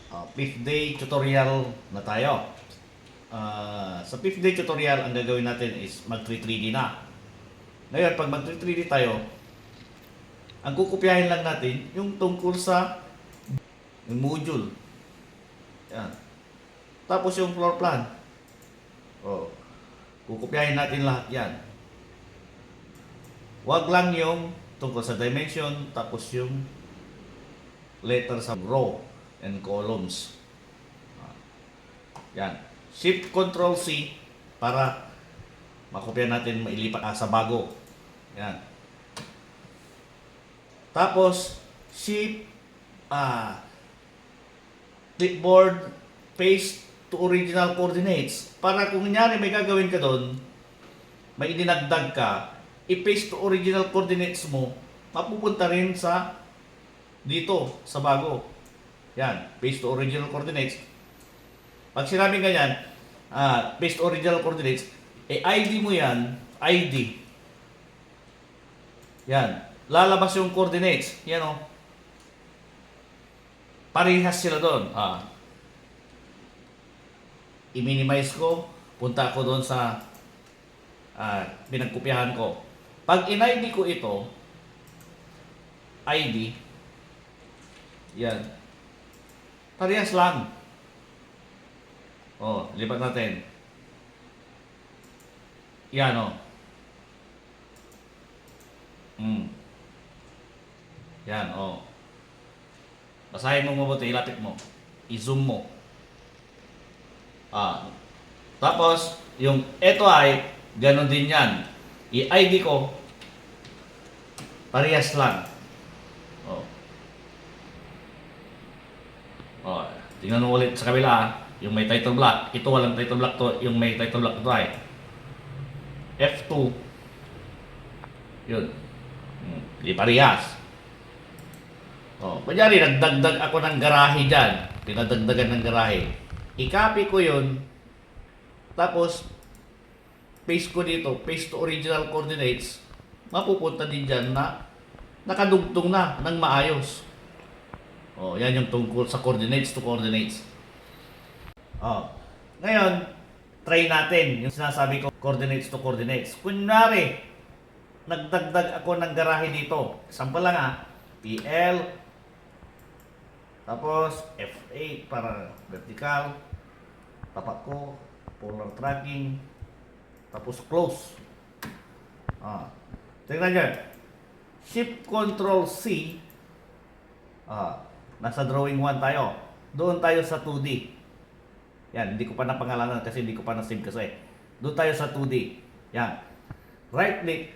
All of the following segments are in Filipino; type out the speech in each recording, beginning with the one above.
Fifth day tutorial na tayo. Sa fifth day tutorial, ang gagawin natin is mag 3D na. Ngayon, pag mag 3D tayo, ang kukopyahin lang natin yung tungkol sa yung module. Yan. Tapos yung floor plan. Kukopyahin natin lahat yan. Huwag lang yung tungkol sa dimension, tapos yung letter sa row and columns. Yan. Shift Control C para makopya natin, mailipat sa bago. Yan. Tapos Shift clipboard paste to original coordinates para kung nangyari may gagawin ka doon, may idinagdag ka, i-paste to original coordinates mo, mapupunta rin sa dito sa bago. Yan, paste to original coordinates. Pag sinabing ganyan, paste to original coordinates, ID mo yan, ID. Yan, lalabas yung coordinates. Yan o. Parehas sila doon. I-minimize ko, punta ako doon sa pinagkopyahan ko. Pag in-ID ko ito, ID, yan, parehas lang. Lipat natin. Yan Yan basahin mo mabuti, ilapit mo. I-zoom mo. Tapos, yung ito ay, ganon din yan. I-ID ko, parehas lang. Tingnan mo ulit sa kabila, yung may title block. Ito walang title block to, yung may title block ito ay F2. Yun. Di parehas. Kunyari, nagdagdag ako ng garahe dyan. Pinadagdagan ng garahe. I-copy ko yun. Tapos, paste ko dito. Paste to original coordinates. Mapupunta din dyan na nakadugtong na ng maayos. Yan yung tungkol sa coordinates to coordinates. Ngayon, try natin yung sinasabi ko, coordinates to coordinates. Kunyari, nagdagdag ako ng garahe dito. Example lang PL, tapos F8 para vertical, tapat ko, polar tracking, tapos close. Tingnan nyo. Shift Control C. Nasa drawing 1 tayo. Doon tayo sa 2D. Yan, hindi ko pa napangalanan kasi hindi ko pa na-save kasi. Doon tayo sa 2D. Yan. Right click,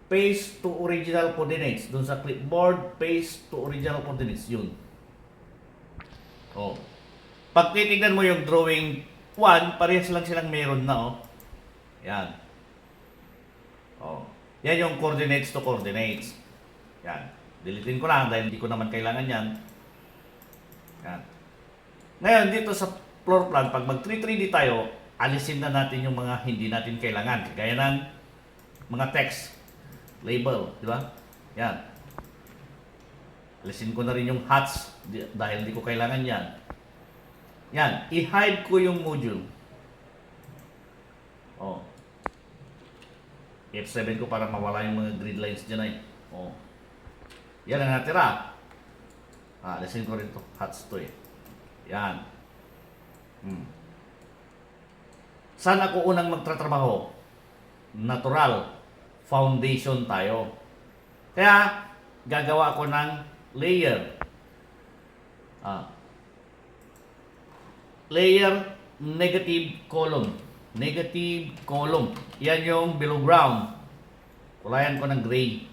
paste to original coordinates. Doon sa clipboard, paste to original coordinates. Yun. Pag titignan mo yung drawing 1, parehas lang silang meron na Yan. Yan yung coordinates to coordinates. Yan. Dilitin ko lang dahil hindi ko naman kailangan yan. Yan. Ngayon, dito sa floor plan, pag mag 3D tayo, alisin na natin yung mga hindi natin kailangan. Kagaya ng mga text, label, di ba? Yan. Alisin ko na rin yung hats dahil hindi ko kailangan yan. Yan. I-hide ko yung module. F7 ko para mawala yung mga grid lines dyan ay. Yan ang natira. Alisin ko rin to. Hats to Yan. Saan ako unang magtatrabaho? Natural. Foundation tayo. Kaya, gagawa ako ng layer. Layer negative column. Negative column. Yan yung below ground. Kulayan ko ng gray.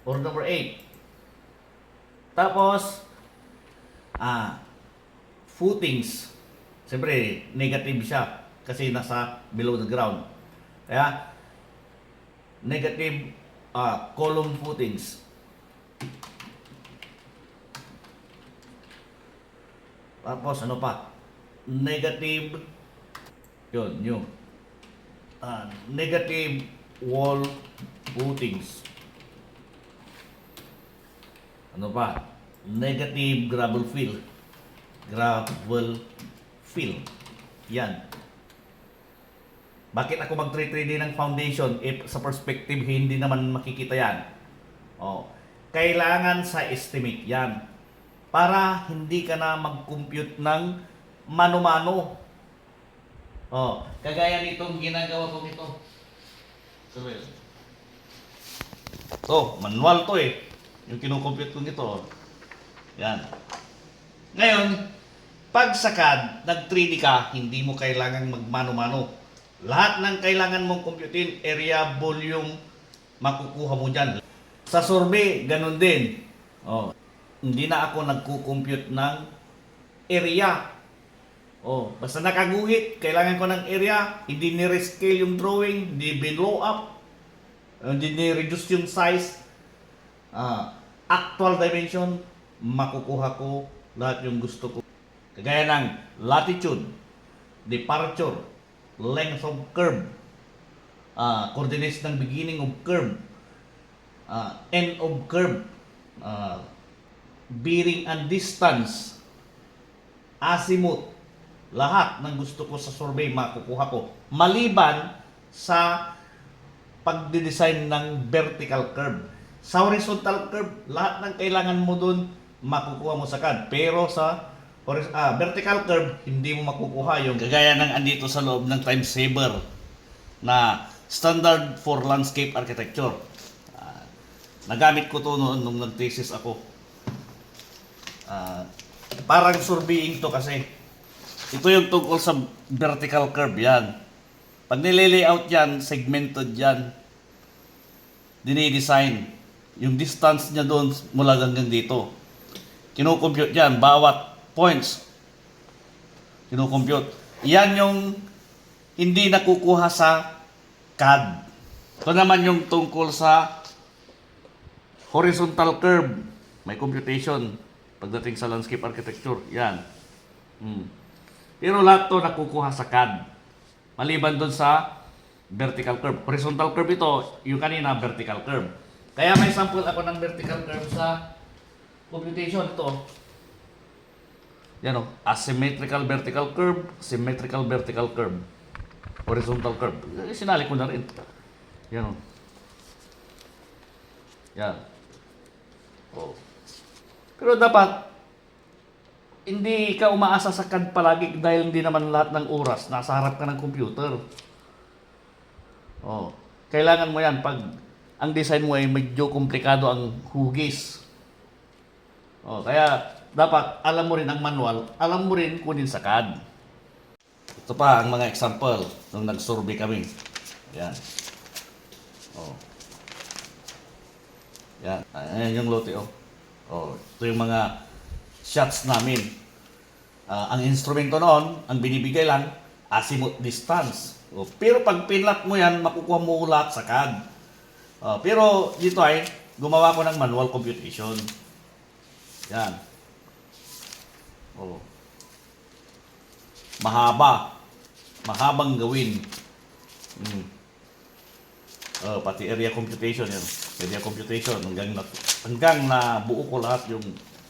Or number 8. Tapos, footings. Siyempre, negative siya. Kasi nasa below the ground. Kaya, negative column footings. Tapos, ano pa? Negative, yun. Negative wall footings. Ano pa? Negative gravel fill. gravel fill. Yan. Bakit ako mag-3D ng foundation if sa perspective hindi naman makikita yan? Oh, kailangan sa estimate yan para hindi ka na mag-compute ng mano-mano. Oh, kagaya nitong ginagawa ko nito. To, manual to eh. Yung kinukompute ko nito. Yan. Ngayon, pag sa CAD, nag-3D ka, hindi mo kailangan magmano-mano. Lahat ng kailangan mong computein, area, volume, makukuha mo dyan. Sa survey, ganun din. Oh, hindi na ako nagko-compute ng area. Oh, basta nakaguhit, kailangan ko ng area, hindi ni-rescale yung drawing, hindi blow up, hindi ni-reduce yung size. Actual dimension, makukuha ko lahat yung gusto ko. Kagaya ng latitude, departure, length of curve, coordinates ng beginning of curve, end of curve, bearing and distance, azimuth, lahat ng gusto ko sa survey makukuha ko. Maliban sa pagdidesign ng vertical curve. Sa horizontal curve, lahat ng kailangan mo dun makukuha mo sa CAD. Pero sa vertical curve, hindi mo makukuha yung gagaya ng andito sa loob ng time saver na standard for landscape architecture. Nagamit ko to noon nung nag-thesis ako. Parang surveying to kasi. Ito yung tungkol sa vertical curve yan. Pag nile-layout yan, segmented yan. Dinidesign. Yung distance niya doon mula hanggang dito. Kinukompute yan, bawat points. Kinukompute. Yan yung hindi nakukuha sa CAD. Ito naman yung tungkol sa horizontal curve. May computation pagdating sa landscape architecture. Yan. Pero lahat to nakukuha sa CAD. Maliban doon sa vertical curve. Horizontal curve ito, yung kanina vertical curve. Kaya may sample ako ng vertical curve sa computation ito. Yan o, asymmetrical vertical curve, symmetrical vertical curve, horizontal curve. Sinali ko na rin. Yan o. Yan. Oh. Pero dapat hindi ka umaasa sa CAD palagi dahil hindi naman lahat ng oras nasa harap ka ng computer. Oh, kailangan mo yan pag ang design mo ay medyo komplikado ang hugis. Oh, kaya dapat alam mo rin ang manual, alam mo rin kunin sa CAD. Ito pa ang mga example nung nag-survey kami. Yan. Oh. Yan. Ayan yung lote oh. Oh, ito yung mga shots namin. Ang instrumento noon, ang binibigay lang, azimuth distance. Pero pag pinlat mo yan, makukuha mo lahat sa CAD. Pero dito ay, gumawa ko ng manual computation. Yan. Mahaba. Mahabang gawin. Pati area computation yan. Area computation hanggang na buo ko lahat yung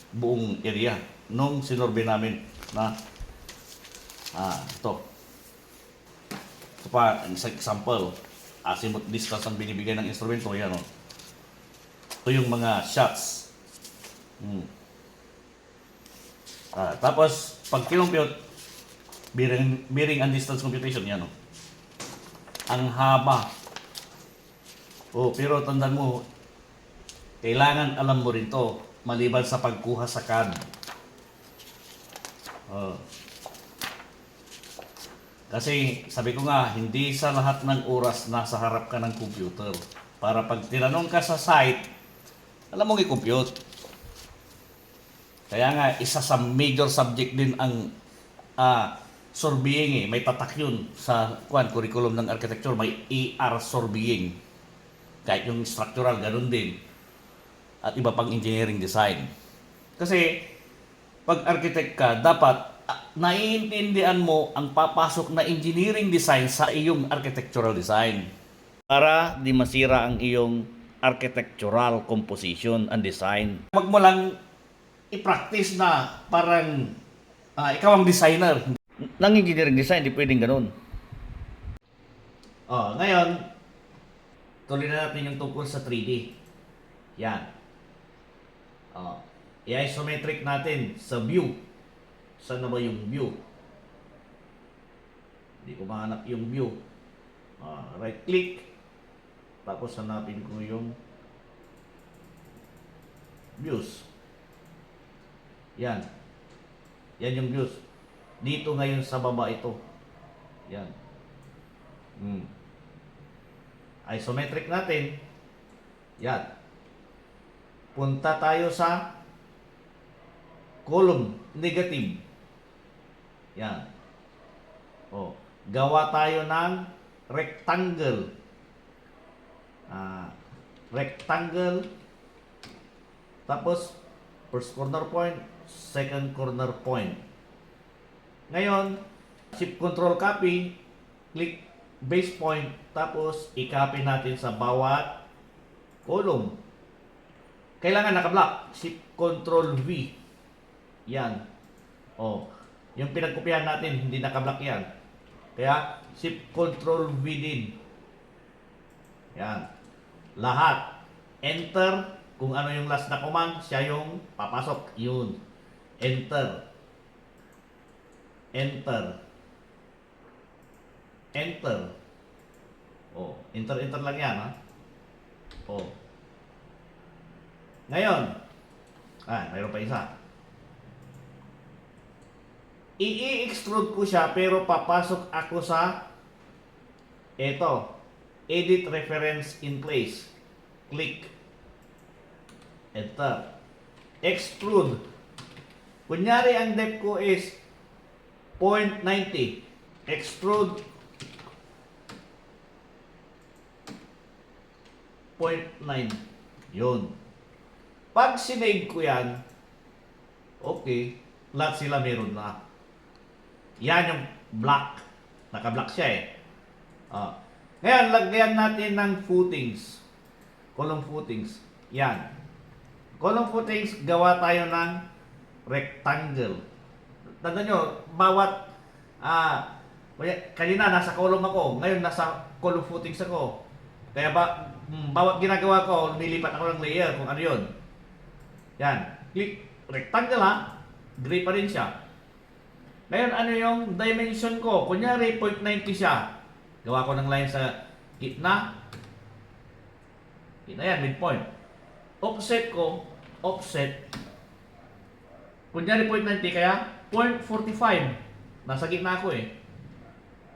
buong area nung sinorbe namin na ito pa isang example, azimuth distance ang binibigay ng instrumento. Yan o, ito yung mga shots. Tapos pag kinompute bearing and distance computation, yan o, ang haba. Pero tandaan mo, kailangan alam mo rin to maliban sa pagkuha sa CAD. Kasi sabi ko nga, hindi sa lahat ng oras nasa harap ka ng computer. Para pag tinanong ka sa site, alam mong i-compute. Kaya nga, isa sa major subject din ang surveying. May tatak yun sa curriculum ng architecture. May AR surveying. Kahit yung structural, ganun din. At iba pang engineering design. Kasi pag architect ka, dapat naiintindihan mo ang papasok na engineering design sa iyong architectural design para di masira ang iyong architectural composition and design. Huwag mo lang i-practice na parang Ikaw ang designer. Nang engineering design, di pwedeng ganun. Ngayon, tuloy na natin yung tungkol sa 3D. Yan. I-isometric natin sa view. Saan na ba yung view? Hindi ko mahanap yung view. Right click. Tapos hanapin ko yung views. Yan. Yan yung views. Dito ngayon sa baba ito. Yan. Isometric natin. Yan. Punta tayo sa column negative. Yan. Gawa tayo ng rectangle. Rectangle. Tapos, first corner point, second corner point. Ngayon, shift control copy, click base point, tapos i-copy natin sa bawat column. Kailangan naka-block. Shift control V. Yan. Yung pinagkopihan natin, hindi naka-block yan. Kaya, shift control V din. Yan. Lahat. Enter. Kung ano yung last na command, siya yung papasok. Yun. Enter. Enter. Enter. Enter lang yan, ha? Ngayon, mayroon pa isa. I-extrude ko siya pero papasok ako sa edit reference in place. Click. Enter. Extrude. Kunyari ang depth ko is 0.90. Extrude 0.9. Yun. Pag sinave ko yan, okay, lahat sila meron na. Yan yung block. Naka-block siya eh. Ngayon, lagyan natin ng footings. Column footings. Yan. Column footings, gawa tayo ng rectangle. Tandaan nyo, bawat kanina nasa column ako, ngayon nasa column footings ako. Kaya bawat ginagawa ko, lumilipat ako ng layer kung ano yun. Yan. Click rectangle ha. Gray pa rin siya. Ngayon, ano yung dimension ko? Kunyari, 0.90 siya. Gawa ko ng line sa gitna. Gitna yan, midpoint. Offset ko, offset. Kunyari, 0.90 kaya 0.45. Nasa gitna ako eh.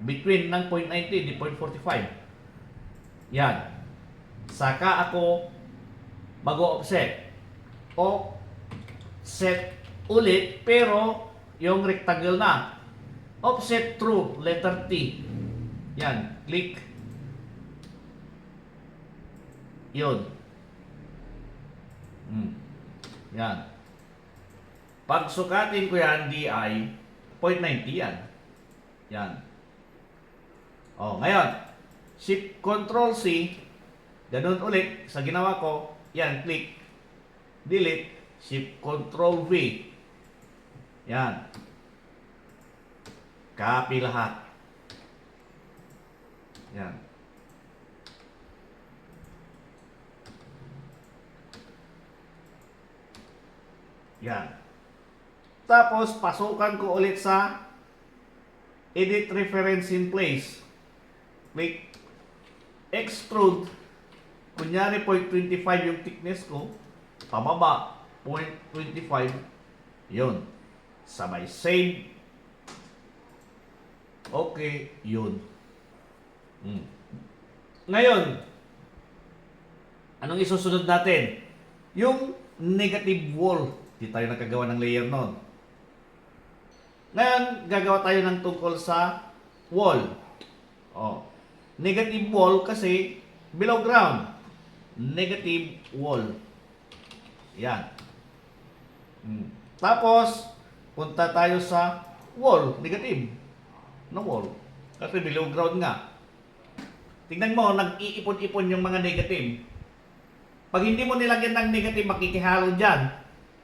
Between ng 0.90 di 0.45. Yan. Saka ako mag-offset. Offset ulit, pero yung rectangle na. Offset through, letter T. Yan. Click. Yun. Yan. Pag sukatin ko yan, DI, 0.90 yan. Yan. Ngayon, Shift Control C, ganun ulit sa ginawa ko, yan, click, delete, Shift Control V. Yan. Copy lahat. Yan. Yan. Tapos, pasukan ko ulit sa Edit Reference in Place. Click Extrude. Kunyari, 0.25 yung thickness ko. Pababa, 0.25. Yun. Sabay save. Okay, yun. Ngayon, anong isusunod natin? Yung negative wall. Di tayo nakagawa ng layer nun. Ngayon, gagawa tayo ng tungkol sa wall. Negative wall kasi below ground. Negative wall. Yan. Tapos, punta tayo sa wall. Negative. No wall. Kasi below ground nga. Tingnan mo, nag-iipon-ipon yung mga negative. Pag hindi mo nilagyan ng negative, makikihalo dyan.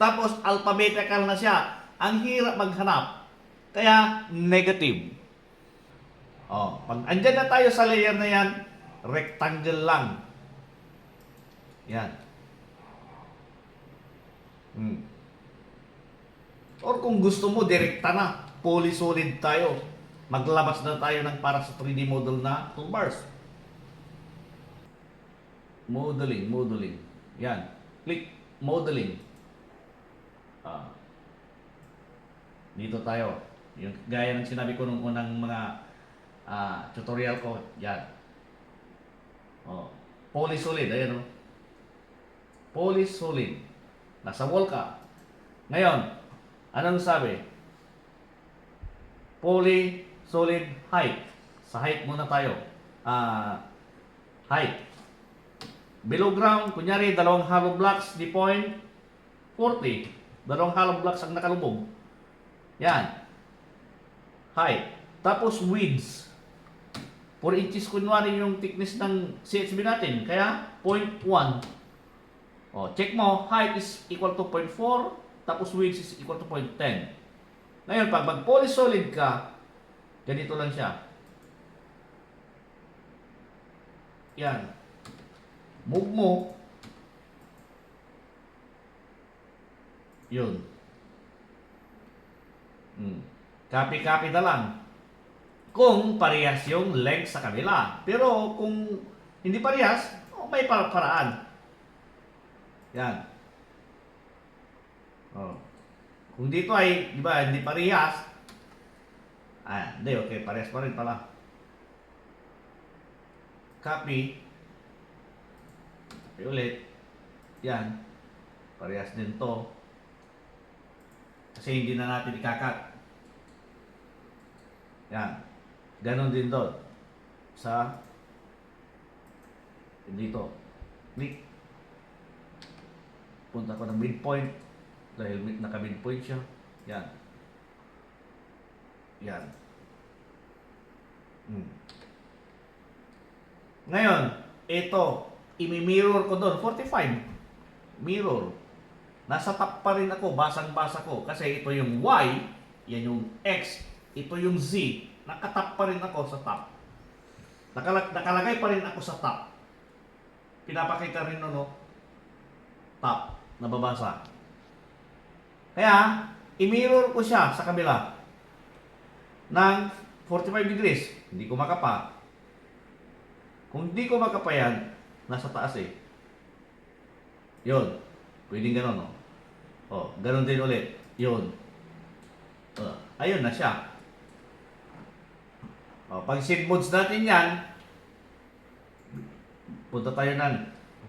Tapos, alphabetical na siya. Ang hirap maghanap. Kaya negative. Oh, pag andyan na tayo sa layer na yan, rectangle lang. Yan. Hmm. Or kung gusto mo, direkta na. Polysolid tayo. Maglabas na tayo ng para sa 3D model na toolbars. Modeling. Yan. Click modeling. Ah, dito tayo. Yung gaya ng sinabi ko nung unang mga tutorial ko. Yan. Oh, polysolid. Ayan o. Polysolid. Nasa wall ka. Ngayon, anong sabi? Polysolid height. Sa height muna tayo. Height. Below ground, kunyari, dalawang hollow blocks, di point 40. Dalawang hollow blocks ang nakalubog. Yan. Height. Tapos width. 4 inches kunwari yung thickness ng CHB natin. Kaya 0.1. O, check mo, height is equal to 0.4, tapos width is equal to 0.10. Ngayon, pag mag-polysolid ka, ganito lang siya. Yan. Move mo. Yun. Copy-copy na lang. Kung parehas yung length sa kabila. Pero kung hindi parehas, may paraan. Yan. Oh. Kung dito ay, di ba, hindi parehas. Hindi, okay, parehas pa rin pala. Copy. Copy ulit. Yan. Parehas din to. Kasi hindi na natin ikakat. Yan. Ganon din doon. Sa dito. Click. Punta ko ng midpoint. Dahil naka-midpoint siya. Yan. Yan. Ngayon, ito, imi-mirror ko doon. 45. Mirror. Nasa top pa rin ako. Basang-basa ko. Kasi ito yung Y. Yan yung X. Ito yung Z. Nakatap pa rin ako sa top. Nakalagay pa rin ako sa top. Pinapakita rin no, top. Nababasa. Kaya, i-mirror ko siya sa kabila ng 45 degrees. Hindi ko makapa. Kung hindi ko makapa yan, nasa taas eh. Yun. Pwedeng ganon, no? Oh, ganon din ulit. Yun. Ayun na siya. Oh, pag seed modes natin yan, punta tayo ng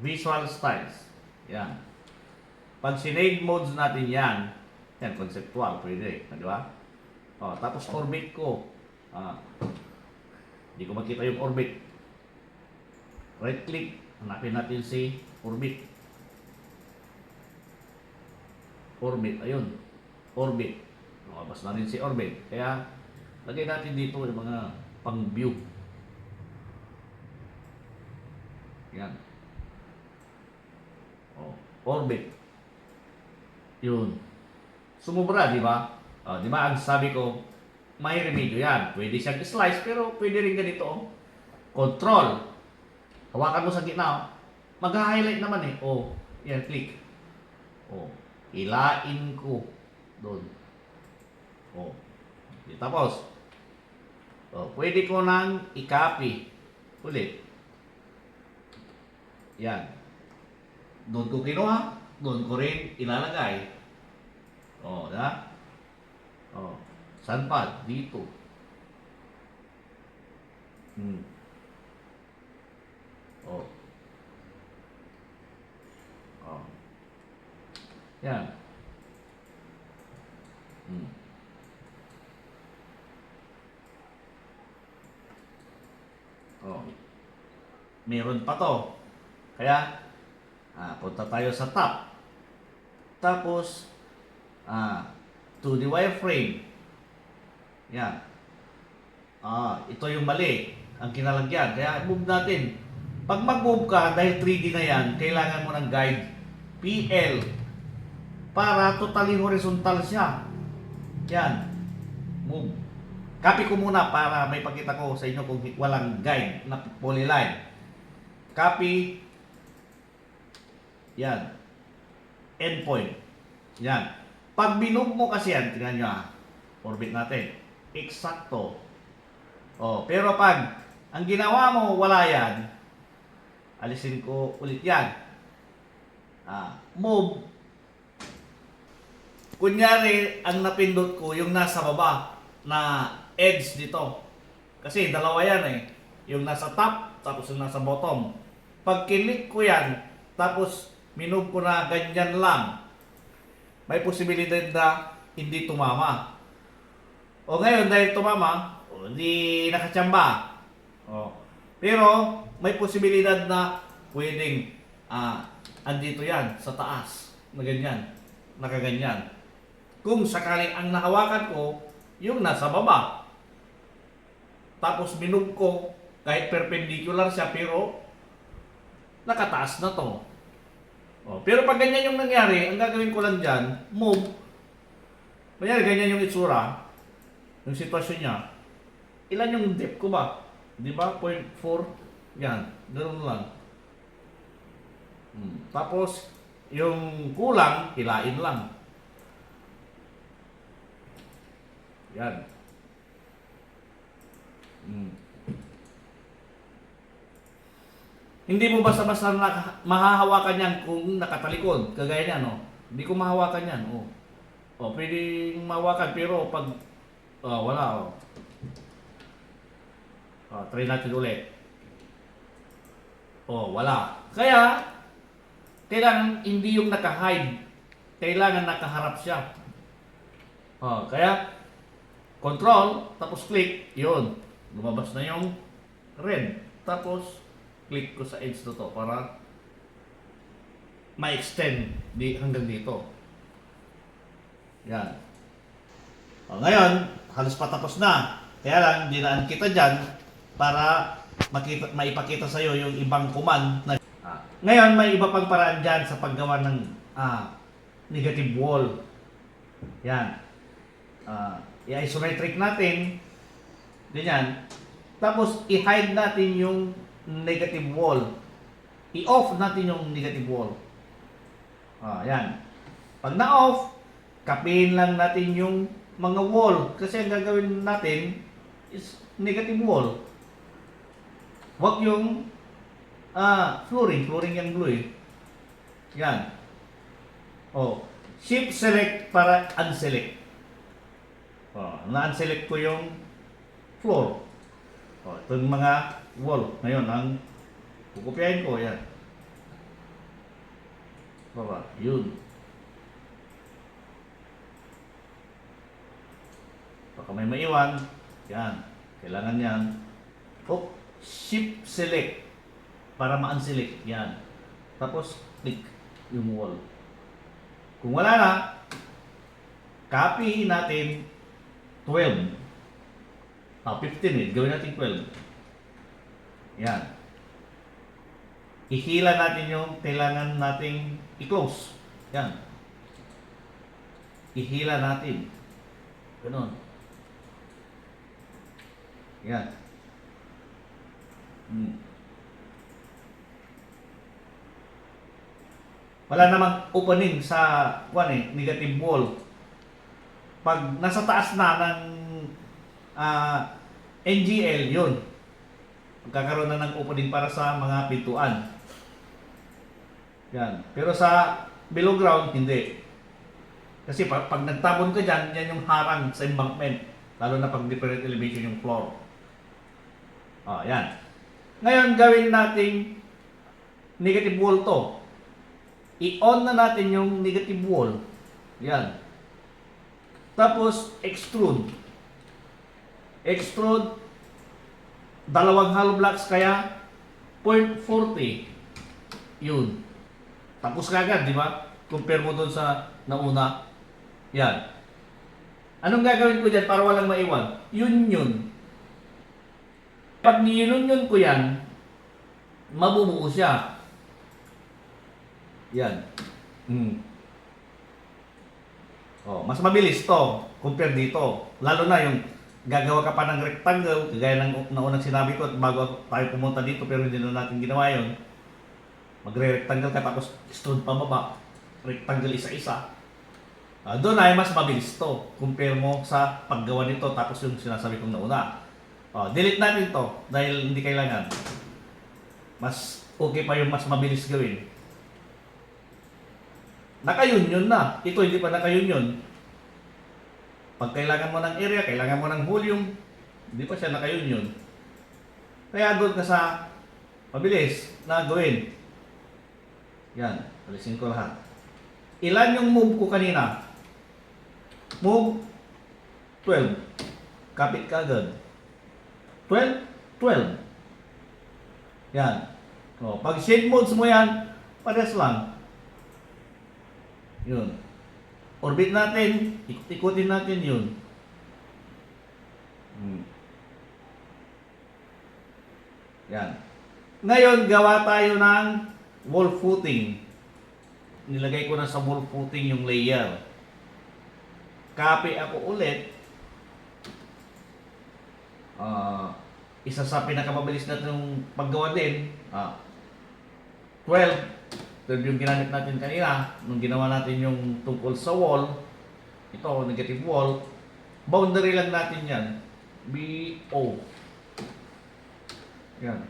visual styles. Yan. Pag sinade modes natin yan, yan, conceptual, pwede, di ba? Oh, tapos orbit ko. Hindi ko makita yung orbit. Right click, hanapin natin si orbit. Orbit, ayun. Orbit. Lumabas na rin si orbit. Kaya, lagay natin dito yung mga pang-view. Yan. Oh, orbit. Yun. Sumubra, di ba? Di ba, ang sabi ko, may remedyo yan. Pwede siyang slice, pero pwede rin ganito. Oh. Control. Hawakan mo sa gitna. Oh. Mag-highlight naman eh. Oh, yan, click. Oh, ilain ko. Doon. Oh. Tapos, pwede ko nang i-copy. Ulit. Yan. Doon ko kinuha. Doon ko rin ilalagay. Da? Saan pa? Dito. Yan. Meron pa to. Kaya, punta tayo sa top. Tapos, to the wireframe. Yan. Ito yung mali. Ang kinalagyan. Kaya, move natin. Pag mag-move ka, dahil 3D na yan, kailangan mo ng guide PL para totally horizontal siya. Yan. Move. Copy ko muna para may pakita ko sa inyo kung walang guide na polyline. Copy. Yan. Endpoint. Yan. Pag binove mo kasi yan, tingnan nyo orbit natin. Eksakto. Oh, pero pag ang ginawa mo wala yan, alisin ko ulit yan. Move. Kunyari, ang napindot ko yung nasa baba na edge dito. Kasi dalawa yan eh. Yung nasa top, tapos yung nasa bottom. Pag kilik ko yan, tapos minove ko na ganyan lang, may posibilidad na hindi tumama. O ngayon, dahil tumama, hindi nakatsamba. Pero may posibilidad na pwedeng andito yan sa taas na ganyan, nakaganyan. Kung sakaling ang nahawakan ko yung nasa baba, tapos minove ko kahit perpendicular siya pero nakataas na to. Pero pag ganyan yung nangyari, ang gagawin ko lang dyan, move. Kunyari ganyan yung itsura, yung sitwasyon niya. Ilan yung depth ko ba? Di ba? 0.4. Yan. Ganun lang. Tapos, yung kulang, hilain lang. Yan. Hindi mo basta-basta mahahawakan yan kung nakatalikod. Kagaya niyan, no? Hindi ko mahawakan yan. Pwedeng mahawakan pero pag wala, try natin ulit. Wala. Kaya, kailangan hindi yung naka-hide. Kailangan nakaharap siya. Kaya, control, tapos click, yun. Lumabas na yung red. Tapos, click ko sa edge na to para ma-extend hanggang dito. Yan. Ngayon, halos patapos na. Kaya lang, dinaan kita dyan para maipakita sa iyo yung ibang command. Ngayon, may iba pang paraan dyan sa paggawa ng negative wall. Yan. I-isometric natin. Ganyan. Tapos, i-hide natin yung negative wall. I-off natin yung negative wall. Yan. Pag na-off, kapihin lang natin yung mga wall. Kasi ang gagawin natin is negative wall. Huwag yung flooring. Flooring yung blue eh. Yan. Shift select para unselect. Na-unselect ko yung floor. Ito yung mga wall. Ngayon, ang kukopyahin ko, yan. Yun. Baka may maiwan. Yan. Kailangan yan. Shift select para ma-unselect. Yan. Tapos, click yung wall. Kung wala na, copy natin 12. 15 gawin natin 12. Yan. Ihila natin yung kailangan nating i-close. Yan. Ihila natin. Ganun. Yan. Wala namang opening sa negative wall. Pag nasa taas na ng NGL, yun. Magkakaroon na ng opening para sa mga pintuan. Yan. Pero sa below ground, hindi. Kasi pag nagtabon ka dyan, yan yung harang sa embankment. Lalo na pag different elevation yung floor. Yan. Ngayon, gawin nating negative wall to. I-on na natin yung negative wall. Yan. Tapos, extrude. Extrude, dalawang hollow blocks kaya 0.40. Yun. Tapos kagad, di ba? Compare mo doon sa nauna. Yan. Anong gagawin ko dyan para walang maiwan? Yun. Pag niyun ko yan, mabubuo siya. Yan. Mas mabilis to. compare dito. Lalo na yung gagawa ka pa ng rectangle, kagaya ng naunang sinabi ko at bago tayo pumunta dito pero hindi na natin ginawa yun. Magre-rectangle ka tapos extrude pa baba. Rectangle isa-isa. Doon ay mas mabilis to. Compare mo sa paggawa nito tapos yung sinasabi kong nauna. Delete natin to dahil hindi kailangan. Mas okay pa yung mas mabilis gawin. Naka-union na. Ito hindi pa naka-union. Pag kailangan mo ng area, kailangan mo ng volume, hindi pa siya naka-union. Kaya doon ka sa mabilis na gawin. Yan, alisin ko lahat. Ilan yung move ko kanina? Move 12. Kapit ka agad. 12, 12. Yan. Pag shade modes mo yan, pares lang. Yun. Orbit natin, ikot-ikutin natin yun. Yan. Ngayon, gawa tayo ng wall footing. Nilagay ko na sa wall footing yung layer. Copy ako ulit. Isa sa pinakamabilis natin paggawa din. 12. 12 yung ginamit natin kanina. Nung ginawa natin yung tungkol sa wall. Ito, negative wall. Boundary lang natin yan. BO. Yan.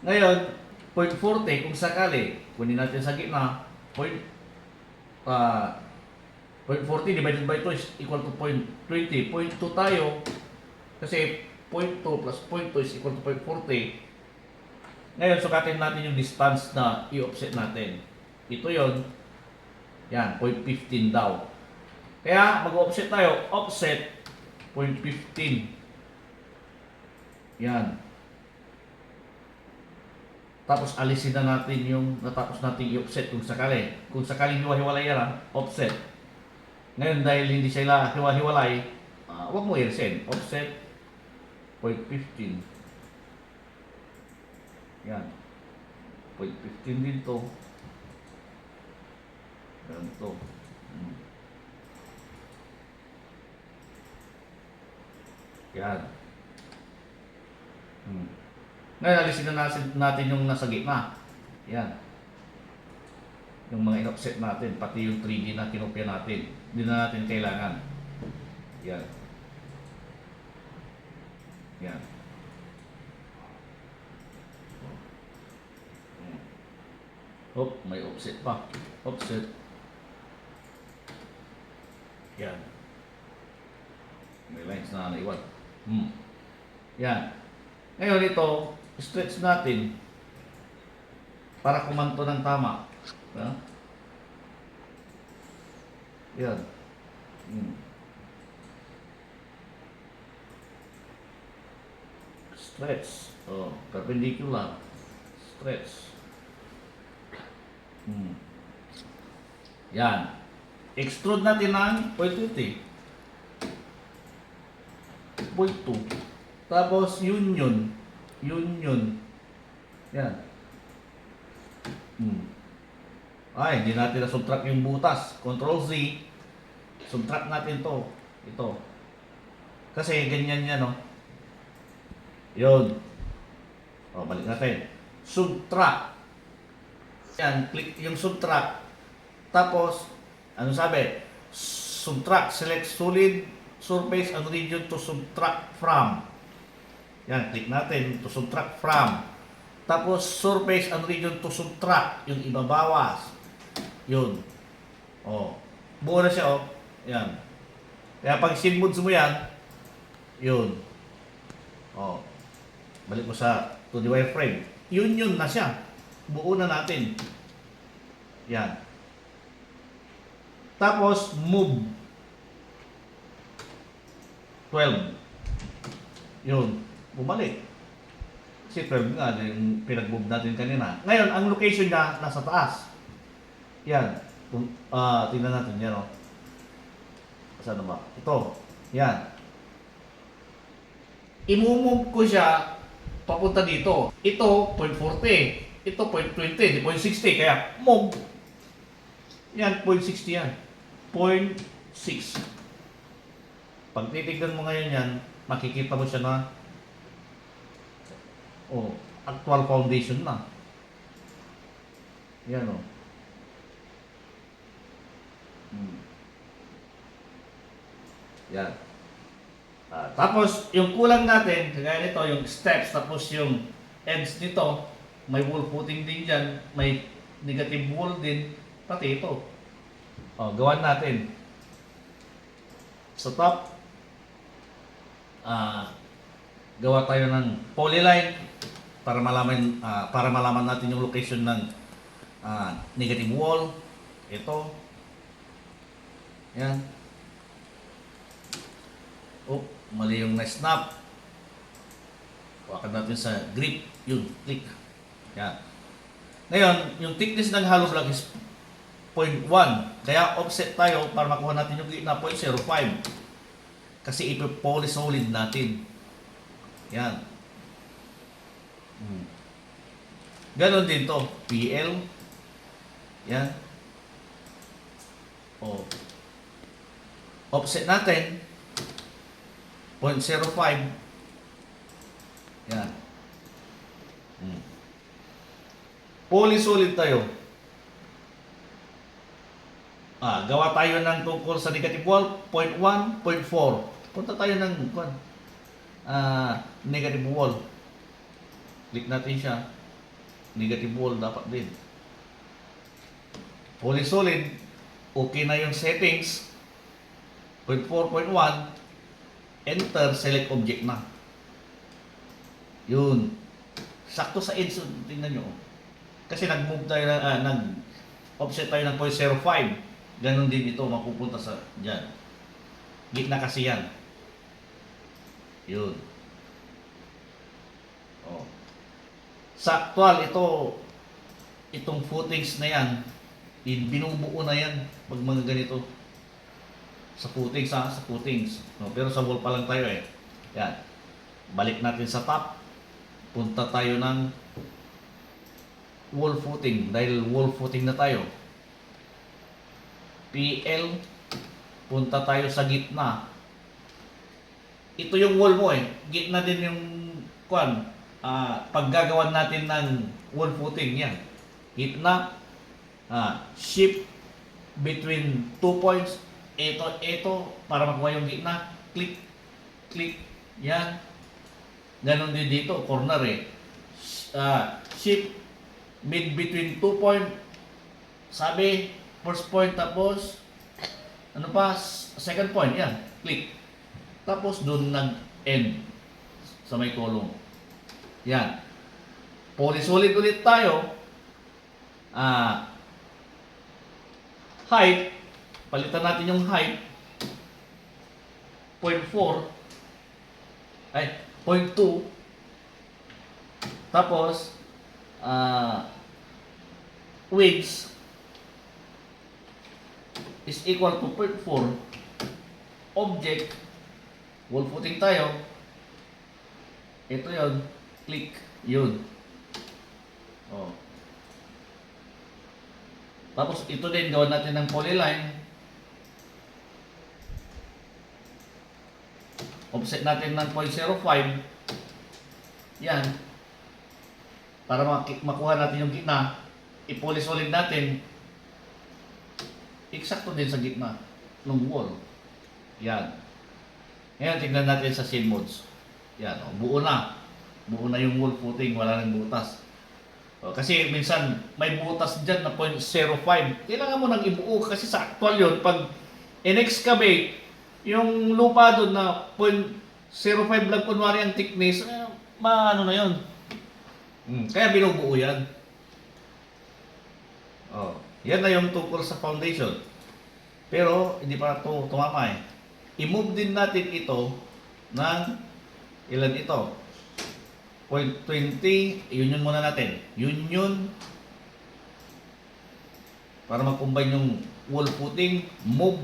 Ngayon, 0.40 kung sakali, kunin natin sa gitna, 0.40 divided by 2 is equal to 0.20. 0.2 tayo, kasi 0.2 plus 0.2 is equal to 0.40. Ngayon, sukatin natin yung distance na i-offset natin. Ito yon. Yan, 0.15 daw. Kaya, mag-offset tayo, offset 0.15. Yan. Tapos alisin na natin yung natapos nating i-offset kung sakali. Kung sakaling hiwa-hiwalay yan, offset. Ngayon dahil hindi sila hiwa-hiwalay, huwag mo i-resend. Offset 0.15. Yan. 0.15 din to. Yan to. Yan. Ngayon, alisin na natin yung nasa gitna. Yan. Yung mga in-offset natin, pati yung 3D na kinopya natin. Hindi na natin kailangan. Yan. Yan. May offset pa. Offset. Yan. May lines na naiwan. Yan. Ngayon ito, stretch natin para kumanto ng tama. Yan. Stretch. Perpendicular. Stretch. Yan. Extrude natin ng 0.20. 0.2. Tapos union. Yan. Hindi natin na-subtract yung butas. Control Z. Subtract natin to. Ito. Kasi ganyan yan, no? Yun. Balik natin. Subtract. Yan. Click yung subtract. Tapos, ano sabi? Subtract. Select solid surface and region to subtract from. Yan, click natin to subtract from. Tapos surface and region to subtract, yung ibabawas. Yun. Buo na siya, Yan. Kaya pag scene modes mo yan, yun. Balik mo sa 2D wireframe. Yun na siya. Buo na natin. Yan. Tapos move 12. Yun. Bumalik. Kasi 12 nga, yung pinag-move natin kanina. Ngayon, ang location niya nasa taas. Yan. Tingnan natin yan, oh. Saan na ba? Ito. Yan. I-move ko siya papunta dito. Ito, 0.40. Ito, 0.20. 0.60. Kaya, move. Yan, 0.60 yan. 0.6. Pag titignan mo ngayon yan, makikita mo siya na actual foundation na. Yan, oh. Yan. Tapos, yung kulang natin, kagaya nito, yung steps, tapos yung ends nito, may wall footing din dyan, may negative wall din, pati ito. Gawan natin. Sa top, gawa tayo ng polyline para malaman natin yung location ng negative wall. Ito. Yan. Mali yung na-snap. Hawakan natin sa grip. Yun, click. Yan. Ngayon, yung thickness ng hollow block is 0.1. Kaya offset tayo para makuha natin yung gitna 0.05. Kasi ipo-polysolid natin. Yan. Ganon din to. PL. Yan. Offset natin 0.05. Yan. Polysolid tayo. Gawa tayo ng tungkol sa negative wall, 0.1, 0.4. Punta tayo ng negative wall. Click natin siya. Negative wall dapat din. Polysolid, okay na yung settings. 0.4, 0.1. Enter, select object na. Yun. Sakto sa edge, tingnan nyo. Kasi nag-move tayo, nag-offset tayo ng 0.05. Ganon din ito, mapupunta sa dyan. Gitna kasi yan. Yun. Sa actual, itong footings na yan, binubuo na yan pag mga ganito. Sa footings, sa footings. Pero sa wall pa lang tayo eh. Yan. Balik natin sa top. Punta tayo ng wall footing. Dahil wall footing na tayo. PL. Punta tayo sa gitna. Ito yung wall mo eh. Gitna din yung paggagawan natin ng wall footing. Yan. Gitna. Shift between 2 points. Ito, para makuha yung gitna, click, yan. Ganon din dito, corner eh. Shift mid between 2 point, sabi, first point, tapos, second point, yan, click. Tapos doon nag-end sa may kolong. Yan. Polysolid ulit tayo. Height, palitan natin yung height 0.4 ay 0.2 tapos width is equal to 0.4 object wall footing tayo ito yun click yun tapos ito din gawin natin ng polyline. Offset natin ng 0.05. Yan. Para makuha natin yung gitna. I-polysolid natin. Eksakto din sa gitna ng wall. Yan. Ngayon, tingnan natin sa scene modes. Yan. Buo na. Buo na yung wall footing. Wala nang butas. Kasi minsan, may butas dyan na 0.05. Kailangan mo nang ibuo. Kasi sa actual yun, pag in-excavate, yung lupa doon na 0.05 lang kunwari ang thickness, maano na yun. Kaya binubuo yan. Yan na yung tungkol sa foundation. Pero hindi pa ito tumama eh. I-move din natin ito ng ilan ito? 0.20, union muna natin. Union para mag-combine yung wall footing, move.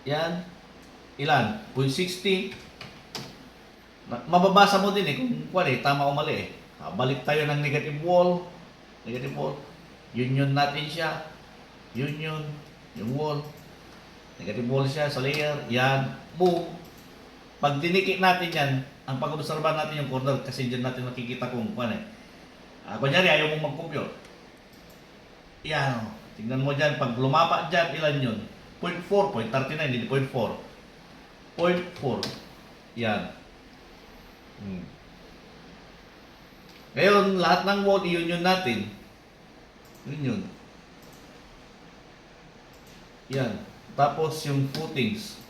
Yan. Ilan? 0.60. Mababasa mo din eh kung tama o mali eh. Balik tayo ng negative wall. Negative wall. Union natin siya. Union. Yung wall. Negative wall siya sa layer. Yan. Move. Pag dinikit natin yan, ang pag-obserba natin yung corner kasi dyan natin makikita kung kunyari ayaw mong mag-compute. Yan. Tingnan mo dyan. Pag lumapa dyan, ilan yun? 0.4, 0.39, hindi 0.4. 0.4. Yan. Ngayon, lahat ng wall, i-union natin. Union. Yan. Tapos yung footings.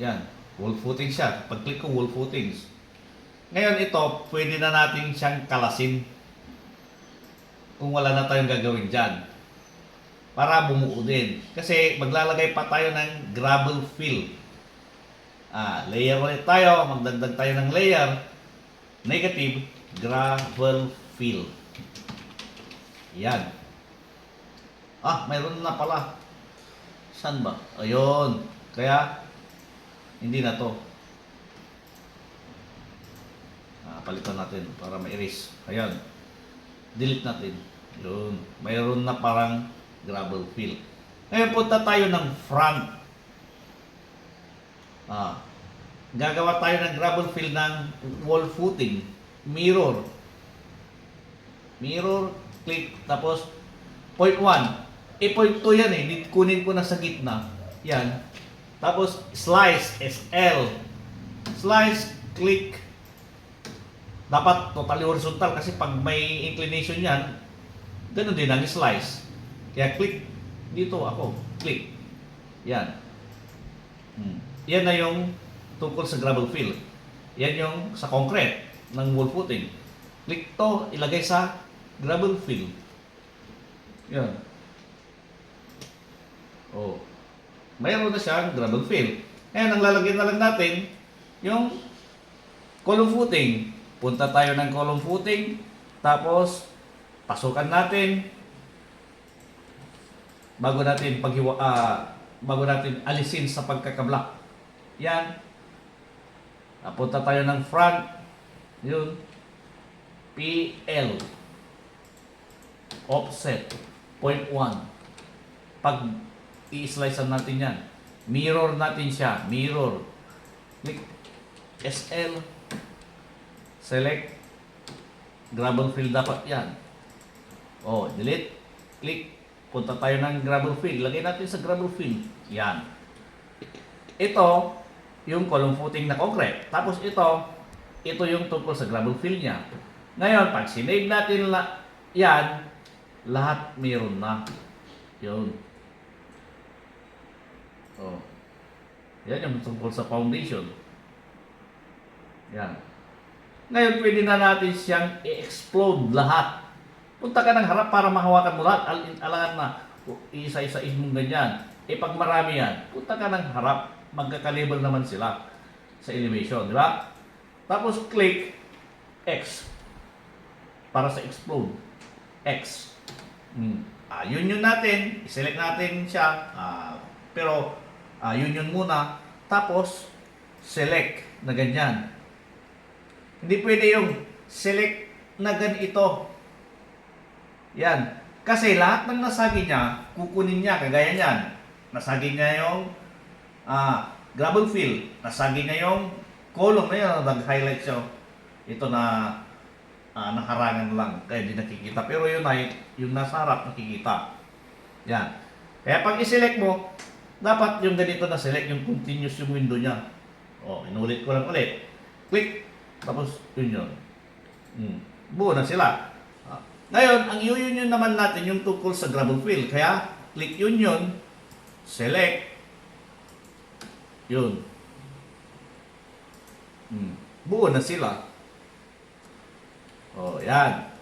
Yan. Wall footing siya. Pag-click ko, wall footings. Ngayon ito, pwede na natin siyang kalasin. Kung wala na tayong gagawin dyan. Para bumuo din. Kasi maglalagay pa tayo ng gravel fill. Layer ulit tayo. Magdagdag tayo ng layer. Negative gravel fill. Yan. Mayroon na pala. Saan ba? Ayun. Kaya, hindi na to. Palitan natin para ma-erase. Ayan. Delete natin. Yun. Mayroon na parang gravel fill. Ngayon punta tayo ng front. Gagawa tayo ng gravel fill ng wall footing. Mirror. Mirror, click, tapos point 1. Point 2 yan eh. Kunin ko na sa gitna. Yan. Tapos slice, SL. Slice, click. Dapat totally horizontal kasi pag may inclination yan, ganun din ang slice. Kaya click dito ako. Click. Yan. Yan na yung tungkol sa gravel fill. Yan yung sa concrete ng wall footing. Click to, ilagay sa gravel fill. Yan. Mayroon na siyang gravel fill. Ngayon, ang lalagyan na lang natin yung column footing. Punta tayo ng column footing. Tapos, pasukan natin. Bago natin alisin sa pagkakablock. Yan. Punta tayo ng front. Yun. PL. Offset. 0.1. Pag i-slice natin yan. Mirror natin siya. Mirror. Click. SL. Select. Gravel fill dapat yan. Delete. Click. Punta tayo ng gravel fill. Lagay natin sa gravel fill. Yan. Ito, yung column footing na concrete. Tapos ito yung tungkol sa gravel fill niya. Ngayon, pag sinave natin yan, lahat meron na. Yun. Yan yung tungkol sa foundation. Yan. Ngayon, pwede na natin siyang i-explode lahat. Punta ka ng harap para mahawakan mo lahat. Alangan na, isa-isa-is mong ganyan. Pag marami yan, punta ka ng harap. Magkakalibel naman sila sa elevation, di ba? Tapos click X para sa explode. X. Union natin. I-select natin siya. Pero, union muna. Tapos, select na ganyan. Hindi pwede yung select na ganito. Yan. Kasi lahat ng nasagi niya, kukunin niya, kagaya niyan. Nasagi niya yung gravel fill. Nasagi niya yung column na yun, nag-highlight siya. Ito na nakarangan lang, kaya hindi nakikita. Pero yun ay, yung nasa harap nakikita. Yan. Kaya pag i-select mo, dapat yung ganito na select, yung continuous yung window niya. Inulit ko lang ulit. Click. Tapos, yun. Buo na sila. Ngayon, ang union naman natin yung tungkol sa gravel fill. Kaya, click union, select, yun. Buo na sila. Yan.